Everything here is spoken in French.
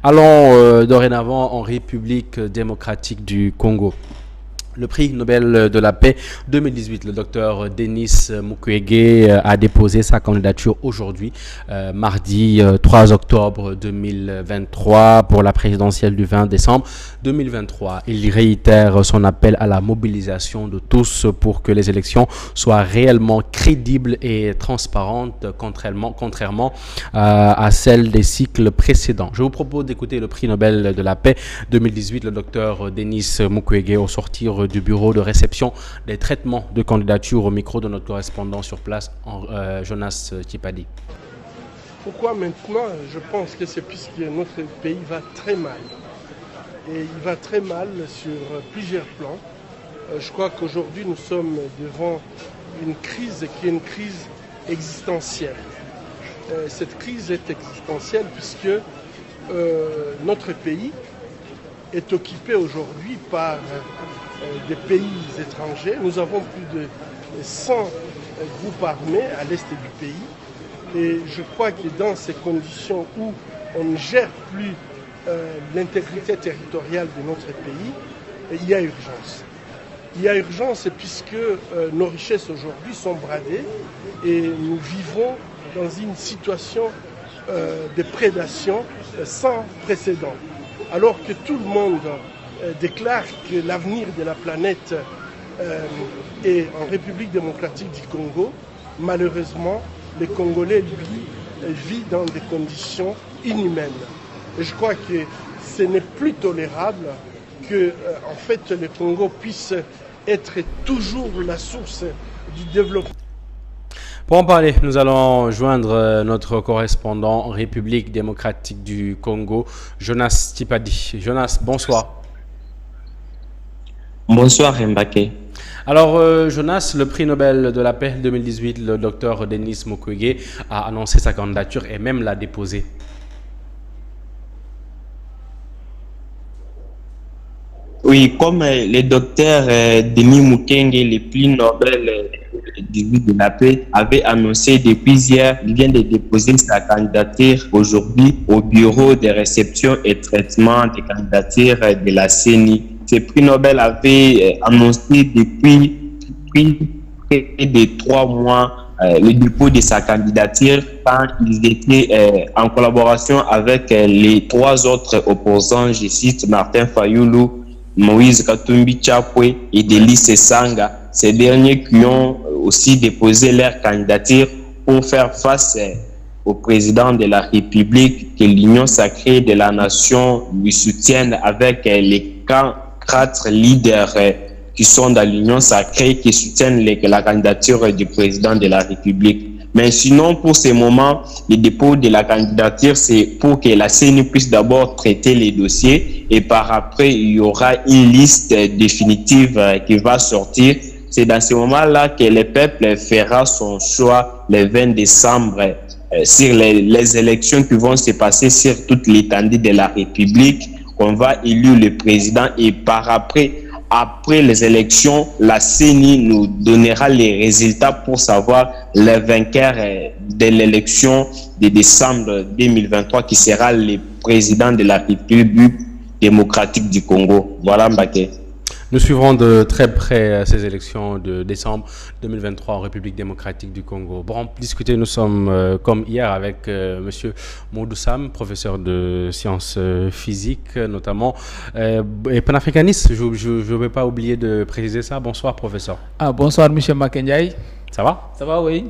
Allons dorénavant en République démocratique du Congo. Le prix Nobel de la paix 2018, le docteur Denis Mukwege a déposé sa candidature aujourd'hui, mardi 3 octobre 2023, pour la présidentielle du 20 décembre 2023. Il réitère son appel à la mobilisation de tous pour que les élections soient réellement crédibles et transparentes, contrairement à celles des cycles précédents. Je vous propose d'écouter le prix Nobel de la paix 2018, le docteur Denis Mukwege, au sortir du bureau de réception des traitements de candidature, au micro de notre correspondant sur place, Jonas Tipadi. Pourquoi maintenant? Je pense que c'est puisque notre pays va très mal. Et il va très mal sur plusieurs plans. Je crois qu'aujourd'hui nous sommes devant une crise qui est une crise existentielle. Cette crise est existentielle puisque notre pays est occupé aujourd'hui par des pays étrangers. Nous avons plus de 100 groupes armés à l'est du pays. Et je crois que dans ces conditions où on ne gère plus l'intégrité territoriale de notre pays, il y a urgence. Il y a urgence puisque nos richesses aujourd'hui sont bradées et nous vivons dans une situation de prédation sans précédent. Alors que tout le monde déclare que l'avenir de la planète est en République démocratique du Congo, malheureusement, les Congolais, lui, vivent dans des conditions inhumaines. Et je crois que ce n'est plus tolérable que, en fait, le Congo puisse être toujours la source du développement. Pour en parler, nous allons joindre notre correspondant en République démocratique du Congo, Jonas Tipadi. Jonas, bonsoir. Bonsoir Mbake. Alors Jonas, le prix Nobel de la paix 2018, le docteur Denis Mukwege a annoncé sa candidature et même l'a déposée. Oui, comme le docteur Denis Mukwege, le prix Nobel de la paix, avait annoncé depuis hier, il vient de déposer sa candidature aujourd'hui au bureau de réception et traitement des candidatures de la CENI. Ce prix Nobel avait annoncé depuis près de 3 mois le dépôt de sa candidature quand ils étaient en collaboration avec les 3 autres opposants, je cite Martin Fayoulou, Moïse Katumbi Chapwe et Delis Sanga. Ces derniers qui ont aussi déposé leur candidature pour faire face au président de la République, que l'Union sacrée de la nation lui soutienne avec les 4 leaders qui sont dans l'Union sacrée, qui soutiennent la candidature du président de la République. Mais sinon, pour ce moment, le dépôt de la candidature, c'est pour que la CENI puisse d'abord traiter les dossiers et par après, il y aura une liste définitive qui va sortir. C'est dans ce moment-là que le peuple fera son choix le 20 décembre sur les élections qui vont se passer sur toute l'étendue de la République. On va élire le président et par après les élections, la CENI nous donnera les résultats pour savoir le vainqueur de l'élection de décembre 2023 qui sera le président de la République démocratique du Congo. Voilà Mbake. Nous suivrons de très près ces élections de décembre 2023 en République démocratique du Congo. Pour en discuter, nous sommes comme hier avec Monsieur Modou Sam, professeur de sciences physiques notamment, et panafricaniste. Je ne vais pas oublier de préciser ça. Bonsoir professeur. Bonsoir Monsieur Makendiaï. Ça va? Ça va, oui.